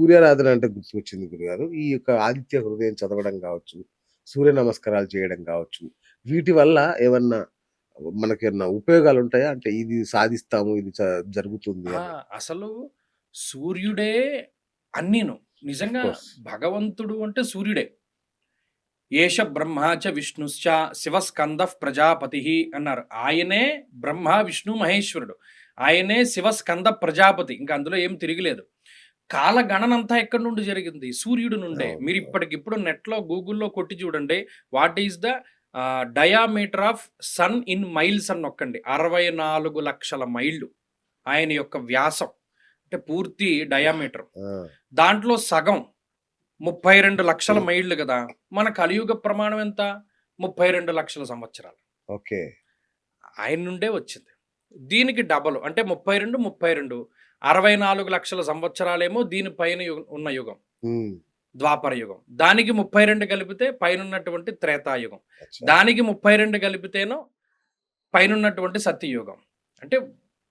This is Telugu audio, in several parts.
సూర్యారాధన అంటే గుర్తుకొచ్చింది గురుగారు. ఈ యొక్క ఆదిత్య హృదయం చదవడం గావచ్చు, సూర్య నమస్కారాలు చేయడం గావచ్చు, వీటి వల్ల ఏమన్నా మనకేమన్నా ఉపయోగాలుంటాయా? అంటే ఇది సాధిస్తాము, ఇది జరుగుతుంది ఆ! అని. అసలు సూర్యుడే అన్నీను. నిజంగా ఆఫ్‌కోర్స్. భగవంతుడు అంటే సూర్యుడే. ఏష బ్రహ్మా చ విష్ణుశ్చ శివస్కందః ప్రజాపతిః అన్నారు. ఆయనే బ్రహ్మ, విష్ణు, మహేశ్వరుడు. ఆయనే శివస్కంద ప్రజాపతి. ఇంక అందులో ఏం తిరుగులేదు. కాలగణనంతా ఎక్కడి నుండి జరిగింది? సూర్యుడి నుండే. అవును. మీరు అవును. ఇప్పటికిప్పుడు నెట్‌లో, గూగుల్‌లో కొట్టి చూడండి. What is the diameter of sun in miles అని నొక్కండి. 64,00,000 మైళ్ళు ఆయన యొక్క వ్యాసం. అంటే పూర్తి అబ్బా! డయామీటర్. ఆ! దాంట్లో సగం 32,00,000 హ్మ్. మైళ్ళు గదా! మన కలియుగ ప్రమాణం ఎంత? 32,00,000 సంవత్సరాలు. ఓకే. ఆయన నుండే వచ్చింది. దీనికి డబల్ అంటే 32, 32 64,00,000 సంవత్సరాలేమో దీని పైన ఉన్న యుగం. హ్మ్. ద్వాపర యుగం. దానికి 32 కలిపితే పైనున్నటువంటి త్రేతాయుగం. అచ్చా! దానికి 32 కలిపితేనో పైనున్నటువంటి సత్యయుగం. అంటే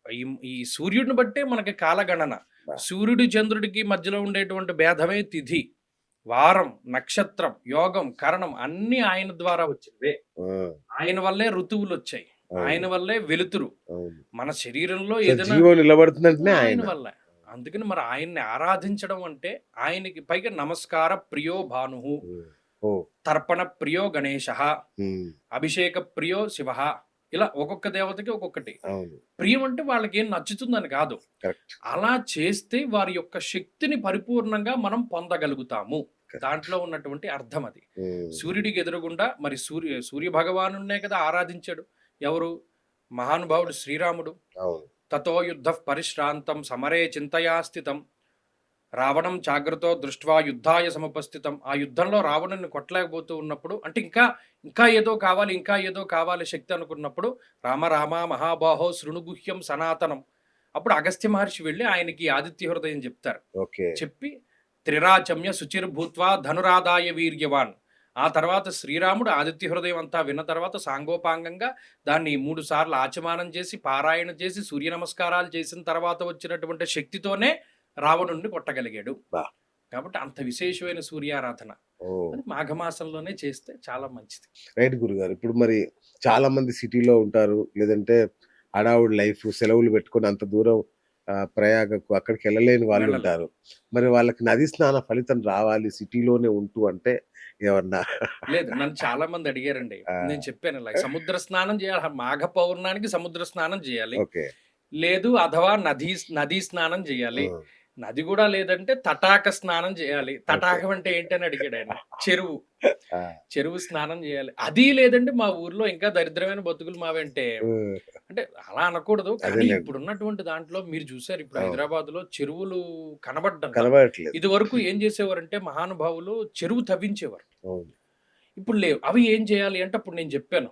ఈ ఈ సూర్యుడిని బట్టే మనకి కాలగణన. అబ్బా! సూర్యుడు, చంద్రుడికి మధ్యలో ఉండేటువంటి భేదమే తిథి, వారం, నక్షత్రం, యోగం, కరణం అన్నీ ఆయన ద్వారా వచ్చినవే. ఆ! ఆయన వల్లే ఋతువులొచ్చాయి. ఆయన అవును. వల్లే వెలుతురు. అవును. మన శరీరంలో అసలు ఏదైనా జీవం నిలబడుతుందంటేనే ఆయన ఆయన. వల్లే. అందుకని మరి ఆయన్ని ఆరాధించడం అంటే ఆయనకి పైగా నమస్కార ప్రియో భానుః, హ్మ్. ఓహ్! తర్పణ ప్రియో గణేశః, హ్మ్. అభిషేక ప్రియో శివః. ఇలా ఒక్కొక్క దేవతకి ఒక్కొక్కటి. అవును. ప్రియం అంటే వాళ్ళకేం నచ్చుతుందని కాదు. కరెక్ట్. అలా చేస్తే వారి యొక్క శక్తిని పరిపూర్ణంగా మనం పొందగలుగుతాము. కరెక్ట్. దాంట్లో ఉన్నటువంటి అర్థం అది. హ్మ్. సూర్యుడికి ఎదురుగుండా మరి సూర్య భగవానుడినే కదా ఆరాధించాడు. ఎవరు? మహానుభావుడు శ్రీరాముడు. అవును. తతో యుద్ధః పరిశ్రాంతం సమరే చింతయా స్థితం. రావణం జాగ్రత్తో దృష్ట్వా యుద్ధాయ సముపస్థితం. ఆ యుద్ధంలో రావణుడిని కొట్టలేకపోతూ ఉన్నప్పుడు అంటే ఇంకా ఏదో కావాలి, ఇంకా ఏదో కావాలి శక్తి అనుకున్నప్పుడు రామ రామ మహాబాహో శృణుగుహ్యం సనాతనం. అప్పుడు అగస్త్య మహర్షి వెళ్లి ఆయనకి ఆదిత్య హృదయం చెప్తారు. ఓకే. చెప్పి త్రిరాచమ్య శుచిర్భూత్వా ధనురాదాయ వీర్యవాన్. ఆ తర్వాత శ్రీరాముడు ఆదిత్య హృదయం అంతా విన్న తర్వాత సాంగోపాంగంగా దాన్ని 3 సార్లు ఆచమానం చేసి, పారాయణ చేసి, సూర్య నమస్కారాలు చేసిన తర్వాత వచ్చినటువంటి శక్తితోనే రావణుడిని కొట్టగలిగాడు. అబ్బా! కాబట్టి అంత విశేషమైన సూర్యారాధన. ఓహ్! అది మాఘమాసంలోనే చేస్తే చాలా మంచిది. రైట్ గురుగారు. ఇప్పుడు మరి చాలామంది సిటీలో ఉంటారు. లేదంటే హడావుడి లైఫ్ సెలవులు పెట్టుకొని అంత దూరం ప్రయాగకు అక్కడికెళ్ళలేని వెళ్ళలేం. వాళ్ళుంటారు. మరి వాళ్ళకి నది స్నాన ఫలితం రావాలి సిటీలోనే ఉంటూ అంటే ఏమన్నా లేదు నన్ను చాలా మంది అడిగారండి. ఆ! నేను చెప్పాను ఇలా సముద్ర స్నానం చేయాలి. మాఘ పౌర్ణానికి సముద్ర స్నానం చేయాలి. ఓకే. లేదు అథవా నదీ స్నానం ఆ! చేయాలి. నది గూడా లేదంటే తటాక స్నానం చేయాలి. ఓకే. తటాకం అంటే ఏంటని అడిగాడాయన. చెరువు. ఆ! చెరువు స్నానం చేయాలి. అది లేదంటే మా ఊర్లో ఇంకా దరిద్రమైన బతుకులు మావంటే హ్మ్. అంటే అలా అనకూడదు. కానీ అదేలెండి. ఇప్పుడున్నటువంటి దాంట్లో మీరు చూసారు ఇప్పుడు అవును. హైదరాబాద్‌లో చెరువులు కనబడ్డంలా. కనబడట్లేదు. ఇదివరకు ఏం చేసేవారంటే మహానుభావులు చెరువు తవ్వించేవారు. అవును. ఇప్పుడు లేవు. అవి ఏం చేయాలి అంటే అప్పుడు నేను జెప్పాను.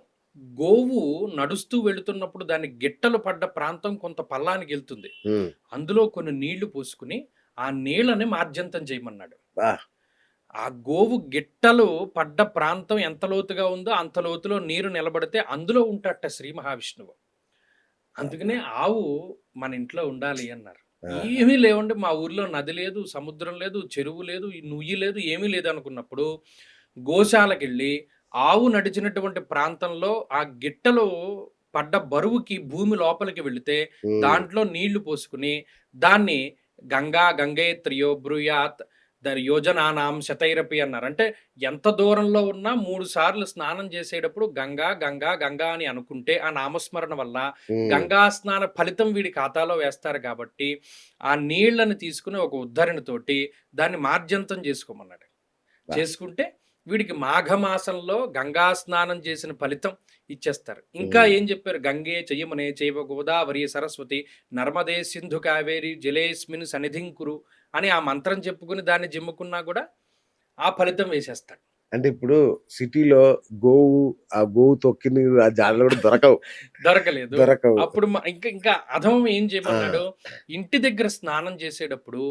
గోవు నడుస్తూ వెళుతున్నప్పుడు దాని గిట్టలు పడ్డ ప్రాంతం కొంత పల్లానికెళ్తుంది. హ్మ్. అందులో కొన్ని నీళ్లు పోసుకొని, ఆ నీళ్ళని మార్జంతం చేయమన్నాడు. అబ్బా! ఆ గోవు గిట్టలు పడ్డ ప్రాంతం ఎంత లోతుగా ఉందో అంత లోతులో నీరు నిలబడితే అందులో ఉంటాడట శ్రీ మహావిష్ణువు. అందుకనే అబ్బా! ఆవు మన ఇంట్లో ఉండాలి అన్నారు. ఆహా! ఏమీ లేవండి మా ఊర్లో నది లేదు, సముద్రం లేదు, చెరువు లేదు, ఈ నుయ్యి లేదు, ఏమీ లేదనుకున్నప్పుడు గోశాలకెళ్ళి ఆవు నడిచినటువంటి ప్రాంతంలో ఆ గిట్టలు పడ్డ బరువుకి భూమి లోపలికి వెళితే హ్మ్. దాంట్లో నీళ్లు పోసుకొని దాన్ని గంగేత్రియో బ్రూయాత్ యోజనానాం శతైరపి అన్నారు. అంటే ఎంత దూరంలో ఉన్నా 3 సార్లు స్నానం చేసేటప్పుడు గంగా, గంగా, గంగా అని అనుకుంటే ఆ నామస్మరణ వల్ల హ్మ్. గంగా స్నాన ఫలితం వీడి ఖాతాలో వేస్తారు కాబట్టి, ఆ నీళ్ళని తీసుకొని ఒక ఉద్ధరణితోటి దాన్ని మార్జంతం చేసుకోమన్నాడు. అబ్బా! చేసుకుంటే వీడికి మాఘమాసంలో గంగా స్నానం చేసిన ఫలితం ఇచ్చేస్తారు. ఇంకా హ్మ్. ఏం చెప్పారు? గంగే చయమునే చైవ గోదావరి సరస్వతి నర్మదే సింధు కావేరి జలేస్మిన్ సన్నిధిం కురు అని ఆ మంత్రం చెప్పుకొని దాన్ని జిమ్ముకున్నా కూడా ఆ ఫలితం వేసేస్తాడు. అంటే ఇప్పుడు సిటీలో గోవు, ఆ గోవు తొక్కిన ఆ జాడలు కూడా దొరకవు. దొరకలేదు. దొరకవు. అప్పుడు ఇంకా అధమం ఏం ఆ! చేయమన్నాడు? ఇంటి దగ్గర స్నానం చేసేటప్పుడు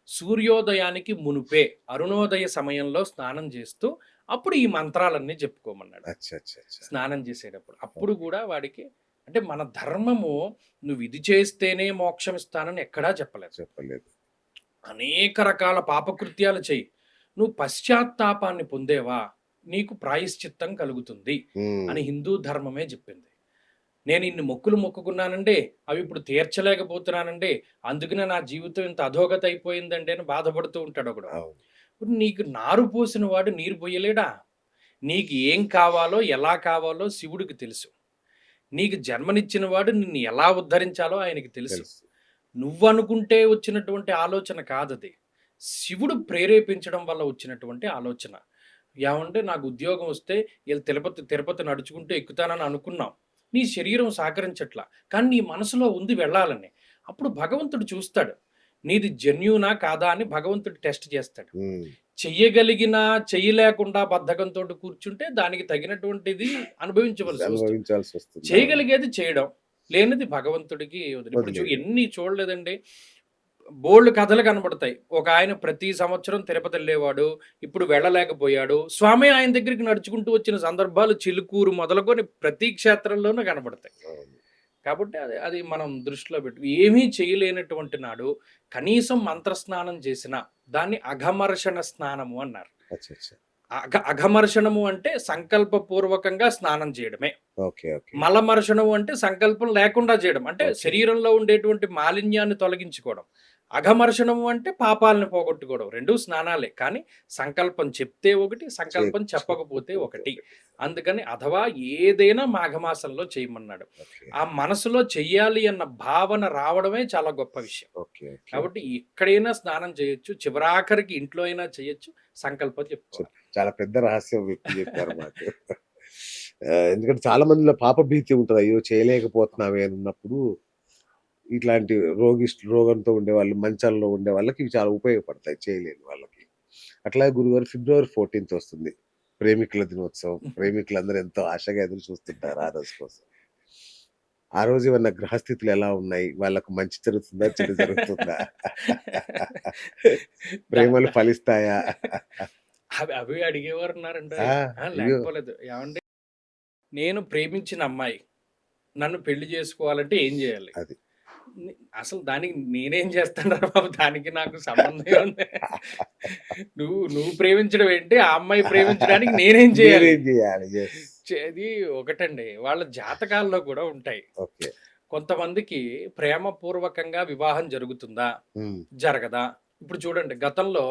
సూర్యోదయానికి మునుపే అరుణోదయ సమయంలో స్నానం చేస్తూ అప్పుడు ఈ మంత్రాలన్నీ చెప్పుకోమన్నాడు. అచ్చా! అచ్చా! అచ్చా! స్నానం చేసేటప్పుడు. అప్పుడు ఓకే. గూడా వాడికి అంటే మన ధర్మము నువ్వు ఇది చేస్తేనే మోక్షం ఇస్తానని ఎక్కడా చెప్పలేదు. చెప్పలేదు. అనేక రకాల పాపకృత్యాలు చెయ్యి. నువ్వు పశ్చాత్తాపాన్ని పొందేవా, నీకు ప్రాయశ్చిత్తం కలుగుతుంది హ్మ్. అని హిందూ ధర్మమే చెప్పింది. నేను ఇన్ని మొక్కులు మొక్కుకున్నానండి, అవి ఇప్పుడు తీర్చలేకపోతున్నానండి, అందుకనే నా జీవితం ఇంత అధోగతి అయిపోయిందండి అని బాధపడుతూ ఉంటాడు ఒకడు. అవును. ఇప్పుడు నీకు నారు పోసిన వాడు నీరు పొయ్యలేడా? నీకు ఏం కావాలో, ఎలా కావాలో శివుడికి తెలుసు. నీకు జన్మనిచ్చిన వాడు నిన్ను ఎలా ఉద్ధరించాలో ఆయనకి తెలుసు. తెలుసు. నువ్వనుకుంటే వచ్చినటువంటి ఆలోచన కాదది. శివుడు ప్రేరేపించడం వల్ల వచ్చినటువంటి ఆలోచన. ఏవంటే నాకు ఉద్యోగం వస్తే ఈళ్ళు తిరుపతి నడుచుకుంటూ ఎక్కుతానని అనుకున్నాం. నీ శరీరం సహకరించట్లా. కానీ నీ మనసులో ఉంది వెళ్ళాలని. అప్పుడు భగవంతుడు చూస్తాడు. నీది జెన్యూనా కాదా అని భగవంతుడు టెస్ట్ చేస్తాడు. హ్మ్. చెయ్యగలిగినా, చెయ్యలేకుండా బద్ధకంతోటి కూర్చుంటే దానికి తగినటువంటిది అనుభవించవలసి వస్తుంది. అనుభవించాల్సొస్తుంది. అవును. చేయగలిగేది చేయడం. లేనిది భగవంతుడికి ఇప్పుడు వదిలేయడం. ఎన్ని చూడలేదండి. బోలెడు కథలు కనబడతాయి. ఒక ఆయన ప్రతి సంవత్సరం తిరుపతెళ్ళేవాడు. ఇప్పుడు వెళ్ళలేకపోయాడు. స్వామి ఆయన దగ్గరికి నడుచుకుంటూ వచ్చిన సందర్భాలు చిలుకూరు మొదలుకొని ప్రతి క్షేత్రంలోనూ కనబడతాయి. అవును. కాబట్టి అది అది మనం దృష్టిలో ఏమీ చేయలేనటువంటి నాడు కనీసం మంత్రస్నానం చేసినా దాన్ని అఘమర్షణ స్నానము అన్నారు. అచ్చా! అచ్చా! అఘమర్షణము అంటే సంకల్పపూర్వకంగా స్నానం చేయడమే. ఓకే. ఓకే. మలమర్షణము అంటే సంకల్పం లేకుండా చేయడం. అంటే ఓకే. శరీరంలో ఉండేటువంటి మాలిన్యాన్ని తొలగించుకోవడం. అఘమర్షణము అంటే పాపాలను పోగొట్టుకోవడం. 2 స్నానాలే. కానీ సంకల్పం చెప్తే ఒకటి, సంకల్పం చెప్పకపోతే ఒకటి. అందుకని అథవా ఏదైనా మాఘమాసంలో చేయమన్నాడు. ఓకే. ఆ మనసులో చెయ్యాలి అన్న భావన రావడమే చాలా గొప్ప విషయం. ఓకే. ఓకే. కాబట్టి ఎక్కడైనా స్నానం చేయొచ్చు. చివరాఖరికి ఇంట్లో అయినా చేయొచ్చు. సంకల్పం చెప్పుకోవాలి. చాలా పెద్ద రహస్యం చెప్పారు మాకు. ఎందుకంటే చాలా మందిలో పాపభీతి ఉంటది. అయ్యో! చేయలేకపోతున్నామే అన్నప్పుడు ఇట్లాంటి రోగంతో ఉండేవాళ్ళు, మంచాల్లో ఉండే వాళ్ళకి ఇవి చాలా ఉపయోగపడతాయి చేయలేని వాళ్ళకి. అట్లాగే గురుగారు ఫిబ్రవరి 14థ్ వస్తుంది. ప్రేమికుల దినోత్సవం. ప్రేమికులందరూ ఎంతో ఆశగా ఎదురు చూస్తుంటారు ఆ రోజు కోసం. ఆ రోజు ఏమన్నా గ్రహస్థితులు ఎలా ఉన్నాయి? వాళ్ళకు మంచి జరుగుతుందా? చెడు జరుగుతుందా? ప్రేమలు ఫలిస్తాయా? అవి అవి అడిగేవారున్నారండి. ఆ! అయ్యో! లేకపోలేదు. ఏవండీ నేను ప్రేమించిన అమ్మాయి నన్ను పెళ్లి చేసుకోవాలంటే ఏం చేయాలి? అది. అసలు దానికి నేనేం చేస్తానురా బాబు! దానికి నాకు సంబంధం ఏముంది? నువ్వు ప్రేమించడం ఏంటి? ఆ అమ్మాయి ప్రేమించడానికి నేనేం చేయాలి? మీరేం చేయాలి? యెస్. అది ఒకటండి. వాళ్ళ జాతకాల్లో కూడా ఉంటాయి. ఓకే. కొంతమందికి ప్రేమపూర్వకంగా వివాహం జరుగుతుందా? హ్మ్. జరగదా? ఇప్పుడు చూడండి గతంలో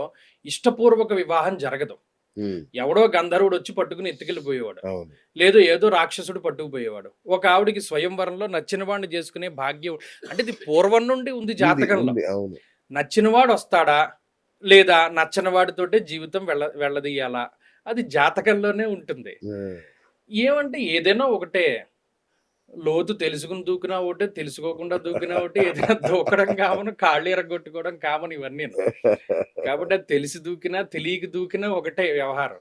ఇష్టపూర్వక వివాహం జరగదు. హ్మ్. ఎవడో గంధర్వుడొచ్చి పట్టుకుని ఎత్తుకెళ్ళిపోయేవాడు. అవును. లేదు ఏదో రాక్షసుడు పట్టుకుపోయేవాడు. ఒక ఆవిడకి స్వయంవరంలో నచ్చిన వాడిని చేసుకునే భాగ్యం అంటే ఇది పూర్వం నుండి ఉంది జాతకంలో. ఉంది. అవును. నచ్చినవాడు వస్తాడా? లేదా నచ్చని వాడితోటే జీవితం వెళ్ళదీయాలా? అది జాతకంలోనే ఉంటుంది. ఆ! ఏమంటే ఏదైనా ఒకటే. లోతు తెలుసుకుని దూకినా ఒకటే, తెలుసుకోకుండా దూకినా ఒకటే, ఏదైనా దూకడం కామన్, కాళ్ళు ఇరగ్గొట్టుకోవడం కామన్ ఇవన్నీను. కాబట్టి అది తెలిసి దూకినా, తెలియక దూకినా ఒకటే వ్యవహారం.